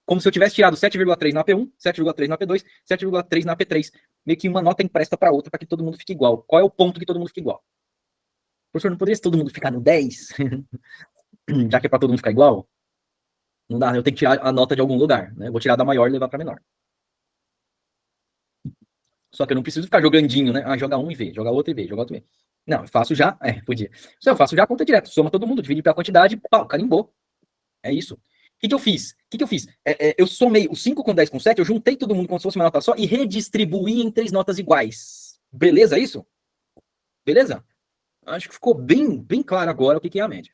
Como se eu tivesse tirado 7,3 na AP1, 7,3 na AP2, 7,3 na AP3. Meio que uma nota empresta para outra para que todo mundo fique igual. Qual é o ponto que todo mundo fique igual? Professor, não poderia ser todo mundo ficar no 10? Já que é para todo mundo ficar igual? Não dá, eu tenho que tirar a nota de algum lugar, né? Eu vou tirar da maior e levar para menor. Só que eu não preciso ficar jogandinho, né? Joga um e vê, joga outro e vê, joga outro e vê. Não, eu faço já, podia. Eu faço já a conta direta, soma todo mundo, divide pela quantidade, pau, carimbou. É isso. O que eu fiz? Eu somei o 5 com 10 com 7, eu juntei todo mundo como se fosse uma nota só e redistribuí em 3 notas iguais. Beleza isso? Beleza? Acho que ficou bem claro agora o que é a média.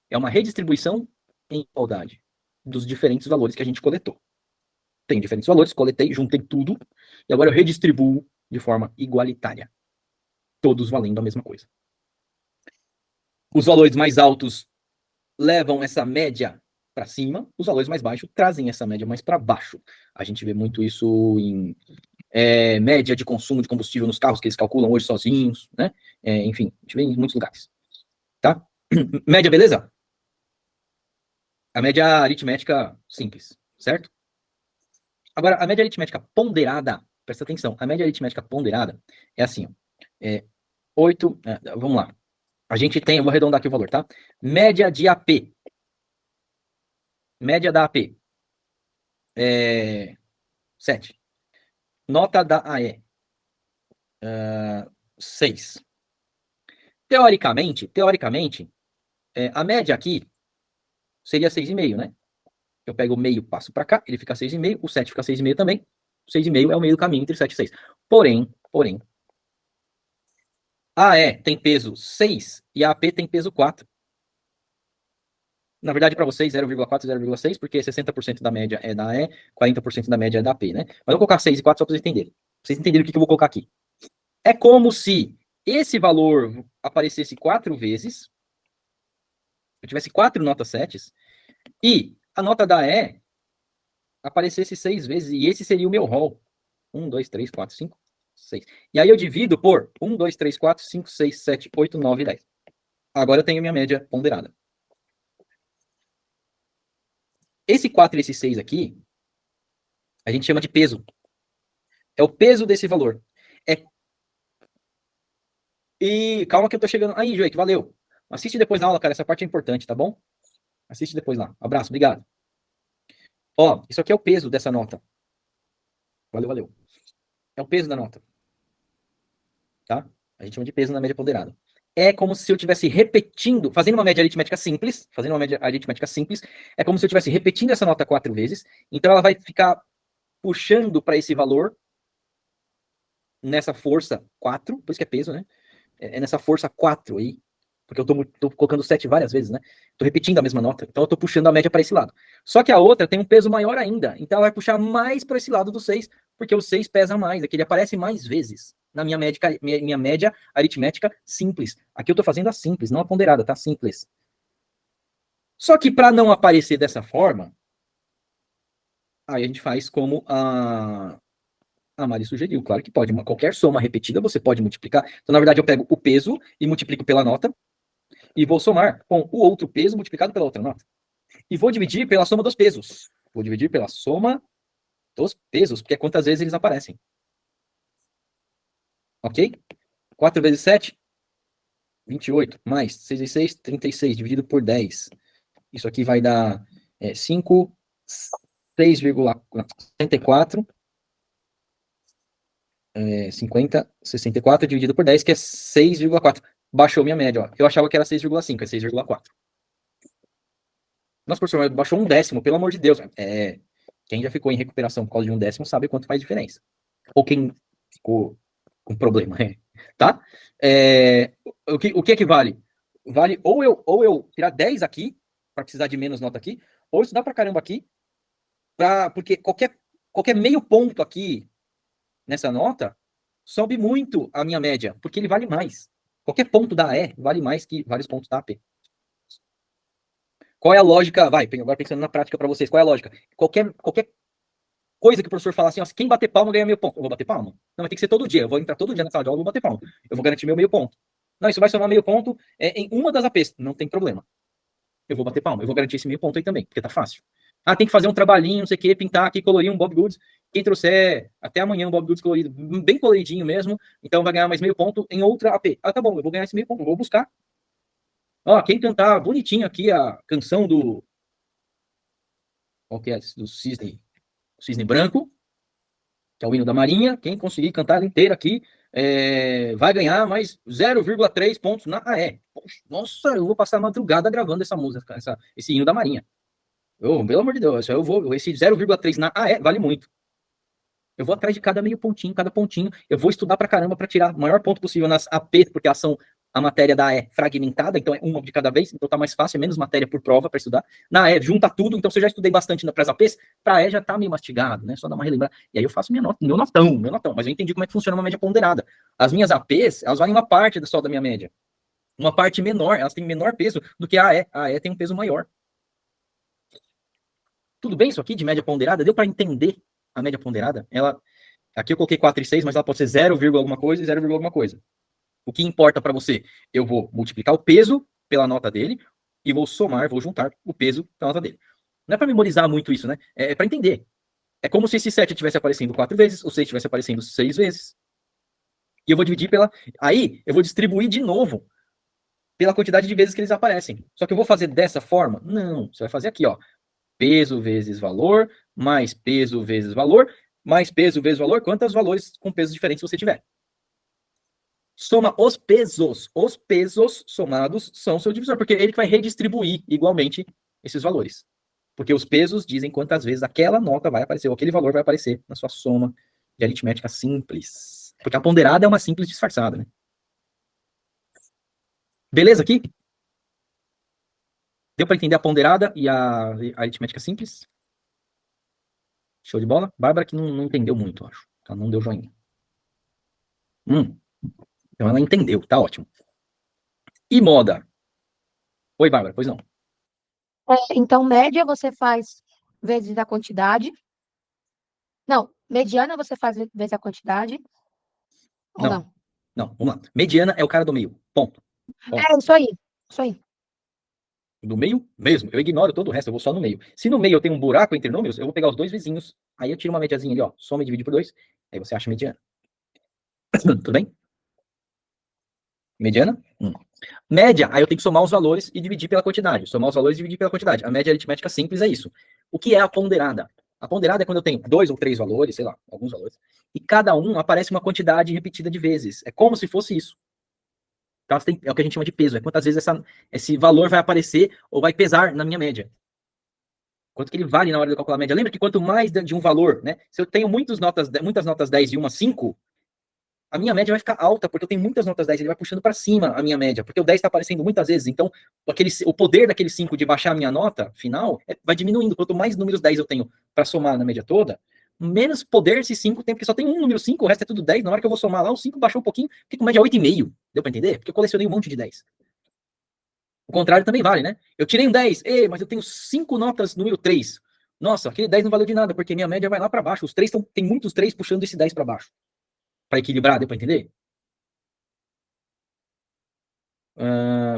É uma redistribuição em igualdade dos diferentes valores que a gente coletou. Tem diferentes valores, coletei, juntei tudo, e agora eu redistribuo de forma igualitária. Todos valendo a mesma coisa. Os valores mais altos levam essa média para cima, os valores mais baixos trazem essa média mais para baixo. A gente vê muito isso em média de consumo de combustível nos carros que eles calculam hoje sozinhos, né? Enfim, a gente vê em muitos lugares. Tá? Média, beleza? A média aritmética simples, certo? Agora, a média aritmética ponderada, presta atenção, a média aritmética ponderada é assim, ó, 8, vamos lá. A gente tem, eu vou arredondar aqui o valor, tá? Média de AP. Média da AP. 7. Nota da AE. 6. Teoricamente, a média aqui seria 6,5, né? Eu pego o meio, passo para cá, ele fica 6,5, o 7 fica 6,5 também. 6,5 é o meio do caminho entre 7 e 6. Porém, a AE tem peso 6 e a AP tem peso 4. Na verdade, para vocês, 0,4 e 0,6, porque 60% da média é da AE, 40% da média é da AP, né? Mas eu vou colocar 6 e 4 só para vocês entenderem. Pra vocês entenderem o que eu vou colocar aqui. É como se esse valor aparecesse 4 vezes, eu tivesse 4 notas 7, e a nota da E aparecesse 6 vezes, e esse seria o meu rol. 1, 2, 3, 4, 5, 6. E aí eu divido por 1, 2, 3, 4, 5, 6, 7, 8, 9, 10. Agora eu tenho minha média ponderada. Esse 4 e esse 6 aqui, a gente chama de peso. É o peso desse valor. E calma que eu tô chegando. Aí, Joey, valeu. Assiste depois na aula, cara. Essa parte é importante, tá bom? Assiste depois lá. Abraço, obrigado. Ó, isso aqui é o peso dessa nota. Valeu, valeu. É o peso da nota. Tá? A gente chama de peso na média ponderada. É como se eu estivesse repetindo, fazendo uma média aritmética simples, é como se eu estivesse repetindo essa nota 4 vezes, então ela vai ficar puxando para esse valor, nessa força 4, por isso que é peso, né? É nessa força 4 aí, porque eu tô colocando 7 várias vezes, né? Tô repetindo a mesma nota, então eu tô puxando a média para esse lado. Só que a outra tem um peso maior ainda, então ela vai puxar mais para esse lado do 6, porque o 6 pesa mais, aqui ele aparece mais vezes na minha média aritmética simples. Aqui eu tô fazendo a simples, não a ponderada, tá? Simples. Só que para não aparecer dessa forma, aí a gente faz como a Mari sugeriu. Claro que pode. Qualquer soma repetida você pode multiplicar. Então, na verdade, eu pego o peso e multiplico pela nota e vou somar com o outro peso multiplicado pela outra nota. E vou dividir pela soma dos pesos. Vou dividir pela soma dos pesos, porque é quantas vezes eles aparecem. Ok? 4 vezes 7, 28. Mais 6 vezes 6, 36. Dividido por 10. Isso aqui vai dar 5, 6,64. 50, 64 dividido por 10, que é 6,4. Baixou minha média, ó. Eu achava que era 6,5, é 6,4. Nossa, professor, baixou um décimo, pelo amor de Deus. Quem já ficou em recuperação por causa de um décimo sabe quanto faz diferença. Ou quem ficou com problema, tá? O que é que vale? Vale ou eu tirar 10 aqui, para precisar de menos nota aqui, ou estudar pra caramba aqui, porque qualquer meio ponto aqui nessa nota, sobe muito a minha média, porque ele vale mais. Qualquer ponto da E vale mais que vários pontos da AP. Qual é a lógica? Vai, agora pensando na prática para vocês, qual é a lógica? Qualquer coisa que o professor falar assim, ó, quem bater palma ganha meio ponto. Eu vou bater palma? Não, mas tem que ser todo dia. Eu vou entrar todo dia na sala de aula e vou bater palma. Eu vou garantir meu meio ponto. Não, isso vai somar meio ponto em uma das APs. Não tem problema. Eu vou bater palma. Eu vou garantir esse meio ponto aí também, porque tá fácil. Ah, tem que fazer um trabalhinho, não sei o quê, pintar aqui, colorir um Bob Goods. Quem trouxer até amanhã um Bob Goods colorido, bem coloridinho mesmo, então vai ganhar mais meio ponto em outra AP. Ah, tá bom, eu vou ganhar esse meio ponto, eu vou buscar. Ó, quem cantar bonitinho aqui a canção do... Qual que é? Do Cisne Branco, que é o hino da Marinha. Quem conseguir cantar ela inteira aqui vai ganhar mais 0,3 pontos na AE. Nossa, eu vou passar a madrugada gravando essa música, esse hino da Marinha. Pelo amor de Deus, esse 0,3 na AE vale muito. Eu vou atrás de cada meio pontinho, cada pontinho. Eu vou estudar pra caramba para tirar o maior ponto possível nas AP, porque elas são a matéria da E fragmentada, então é uma de cada vez, então tá mais fácil, é menos matéria por prova para estudar. Na E, junta tudo, então se eu já estudei bastante para as APs, para E já tá meio mastigado, né? Só dar uma relembrada. E aí eu faço meu notão, mas eu entendi como é que funciona uma média ponderada. As minhas APs, elas valem uma parte só da minha média. Uma parte menor, elas têm menor peso do que a E. A E tem um peso maior. Tudo bem isso aqui de média ponderada? Deu para entender a média ponderada? Aqui eu coloquei 4 e 6, mas ela pode ser 0, alguma coisa e 0, alguma coisa. O que importa para você? Eu vou multiplicar o peso pela nota dele e vou juntar o peso pela nota dele. Não é para memorizar muito isso, né? É para entender. É como se esse 7 estivesse aparecendo 4 vezes, o 6 estivesse aparecendo 6 vezes. E eu vou dividir pela... Aí, eu vou distribuir de novo pela quantidade de vezes que eles aparecem. Só que eu vou fazer dessa forma? Não. Você vai fazer aqui, ó. Peso vezes valor, mais peso vezes valor, mais peso vezes valor, quantos valores com pesos diferentes você tiver. Soma os pesos. Os pesos somados são seu divisor, porque ele vai redistribuir igualmente esses valores. Porque os pesos dizem quantas vezes aquela nota vai aparecer, ou aquele valor vai aparecer na sua soma de aritmética simples. Porque a ponderada é uma simples disfarçada, né? Beleza aqui? Deu para entender a ponderada e a aritmética simples? Show de bola? Bárbara que não entendeu muito, acho. Ela não deu joinha. Então ela entendeu, tá ótimo. E moda? Oi, Bárbara, pois não. Então, média você faz vezes a quantidade. Não, mediana você faz vezes a quantidade. Ou Não, não? não, vamos lá. Mediana é o cara do meio, ponto. Ponto. É, isso aí. Isso aí. Do meio mesmo, eu ignoro todo o resto, eu vou só no meio. Se no meio eu tenho um buraco entre números, eu vou pegar os dois vizinhos, aí eu tiro uma mediazinha ali, ó, soma e divide por 2, aí você acha mediana. Tudo bem? Mediana? Média, aí eu tenho que somar os valores e dividir pela quantidade. Somar os valores e dividir pela quantidade. A média aritmética simples é isso. O que é a ponderada? A ponderada é quando eu tenho 2 ou 3 valores, sei lá, alguns valores, e cada um aparece uma quantidade repetida de vezes. É como se fosse isso. Então, é o que a gente chama de peso. É quantas vezes esse valor vai aparecer ou vai pesar na minha média. Quanto que ele vale na hora de calcular a média. Lembra que quanto mais de um valor, né? Se eu tenho muitas notas 10 e uma 5, a minha média vai ficar alta, porque eu tenho muitas notas 10, ele vai puxando para cima a minha média, porque o 10 está aparecendo muitas vezes, então o poder daquele 5 de baixar a minha nota final vai diminuindo. Quanto mais números 10 eu tenho para somar na média toda, menos poder esse 5 tem, porque só tem um número 5, o resto é tudo 10. Na hora que eu vou somar lá, o 5 baixou um pouquinho, fica com média 8,5. Deu para entender? Porque eu colecionei um monte de 10. O contrário também vale, né? Eu tirei um 10, mas eu tenho 5 notas número 3. Nossa, aquele 10 não valeu de nada, porque minha média vai lá para baixo. Os 3 tem muitos 3 puxando esse 10 para baixo. Para equilibrar, deu para entender?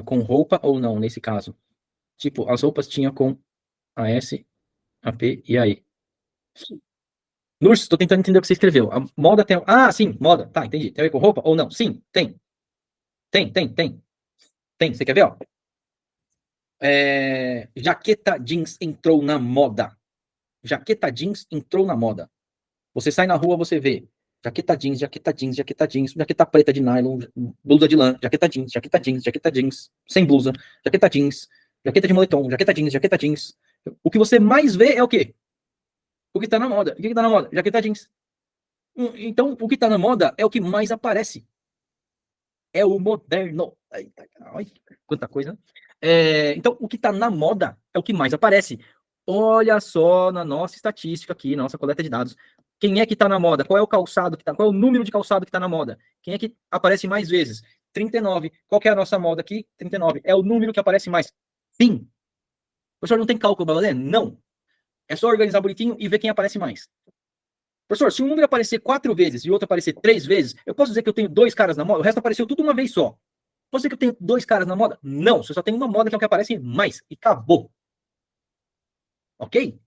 Com roupa ou não, nesse caso? Tipo, as roupas tinha com a S, a P e a E. Nurse, estou tentando entender o que você escreveu. A moda tem. Ah, sim, moda. Tá, entendi. Tem a ver com roupa ou não? Sim, tem. Tem. Você quer ver, ó? Jaqueta jeans entrou na moda. Jaqueta jeans entrou na moda. Você sai na rua, você vê jaqueta jeans, jaqueta preta de nylon, blusa de lã, jaqueta jeans, sem blusa, jaqueta jeans, jaqueta de moletom, jaqueta jeans. O que você mais vê é o quê? O que tá na moda. O que tá na moda? Jaqueta jeans. Então, o que tá na moda é o que mais aparece. É o moderno. Ai, quanta coisa, né? Então, o que tá na moda é o que mais aparece. Olha só na nossa estatística aqui, na nossa coleta de dados. Quem é que tá na moda? Qual é o calçado que tá? Qual é o número de calçado que tá na moda? Quem é que aparece mais vezes? 39. Qual que é a nossa moda aqui? 39. É o número que aparece mais. Sim. O professor não tem cálculo para fazer? Não. É só organizar bonitinho e ver quem aparece mais. Professor, se um número aparecer 4 vezes e o outro aparecer 3 vezes, eu posso dizer que eu tenho 2 caras na moda? O resto apareceu tudo uma vez só. Posso dizer que eu tenho 2 caras na moda? Não, você só tem uma moda que é o que aparece mais. E acabou. Ok?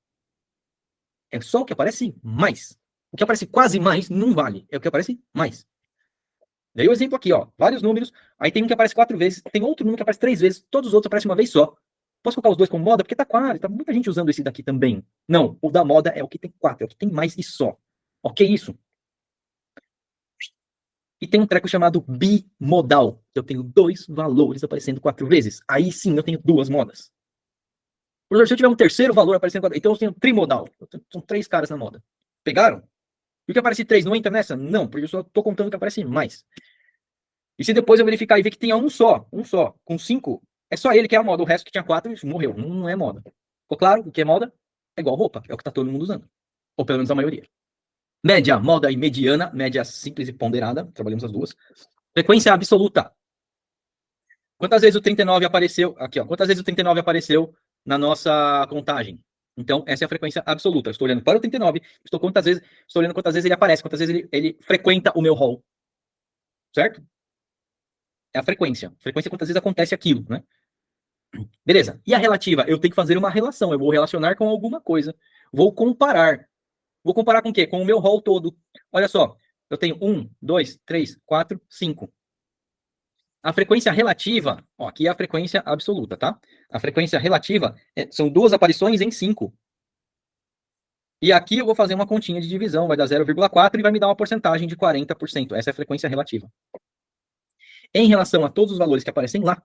É só o que aparece mais. O que aparece quase mais não vale. É o que aparece mais. Daí o exemplo aqui, ó. Vários números. Aí tem um que aparece 4 vezes. Tem outro número que aparece 3 vezes. Todos os outros aparecem uma vez só. Posso colocar os dois como moda? Porque tá claro. Tá muita gente usando esse daqui também. Não. O da moda é o que tem 4. É o que tem mais e só. Ok, isso? E tem um treco chamado bimodal. Eu tenho 2 valores aparecendo 4 vezes. Aí sim eu tenho 2 modas. Professor, se eu tiver um terceiro valor aparecendo 4, então eu tenho trimodal. São 3 caras na moda. Pegaram? E o que aparece 3 não entra nessa? Não, porque eu só estou contando que aparece mais. E se depois eu verificar e ver que tinha um só, com 5, é só ele que é a moda. O resto que tinha 4 morreu. Não é moda. Ficou claro? O que é moda? É igual roupa. É o que está todo mundo usando. Ou pelo menos a maioria. Média, moda e mediana. Média simples e ponderada. Trabalhamos as duas. Frequência absoluta. Quantas vezes o 39 apareceu? Aqui, ó. Quantas vezes o 39 apareceu na nossa contagem? Então, essa é a frequência absoluta. Eu estou olhando para o 39, estou olhando quantas vezes ele aparece, quantas vezes ele frequenta o meu hall. Certo? É a frequência. Frequência é quantas vezes acontece aquilo, né? Beleza. E a relativa? Eu tenho que fazer uma relação. Eu vou relacionar com alguma coisa. Vou comparar. Vou comparar com o quê? Com o meu hall todo. Olha só. Eu tenho 1, 2, 3, 4, 5. A frequência relativa, ó, aqui é a frequência absoluta, tá? A frequência relativa são 2 aparições em 5. E aqui eu vou fazer uma continha de divisão, vai dar 0,4 e vai me dar uma porcentagem de 40%. Essa é a frequência relativa. Em relação a todos os valores que aparecem lá,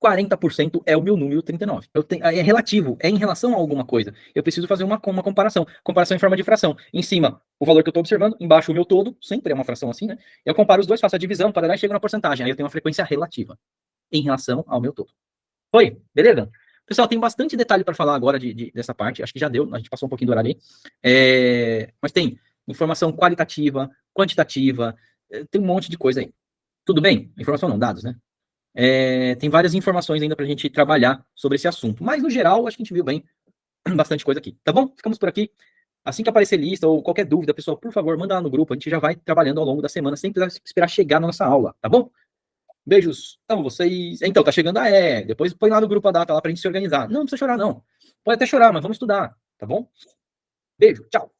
40% é o meu número 39. É relativo, é em relação a alguma coisa. Eu preciso fazer uma comparação. Comparação em forma de fração. Em cima, o valor que eu estou observando, embaixo o meu todo, sempre é uma fração assim, né? Eu comparo os dois, faço a divisão, para lá e chego na porcentagem. Aí eu tenho uma frequência relativa em relação ao meu todo. Foi? Beleza? Pessoal, tem bastante detalhe para falar agora dessa parte. Acho que já deu, a gente passou um pouquinho do horário aí. Mas tem informação qualitativa, quantitativa, tem um monte de coisa aí. Tudo bem? Informação não, dados, né? Tem várias informações ainda pra gente trabalhar sobre esse assunto. Mas, no geral, acho que a gente viu bem bastante coisa aqui. Tá bom? Ficamos por aqui. Assim que aparecer lista ou qualquer dúvida, pessoal, por favor, manda lá no grupo. A gente já vai trabalhando ao longo da semana, sem precisar esperar chegar na nossa aula, tá bom? Beijos. Então, vocês... Então, tá chegando a depois põe lá no grupo a data lá pra gente se organizar. Não precisa chorar, não. Pode até chorar, mas vamos estudar, tá bom? Beijo, tchau.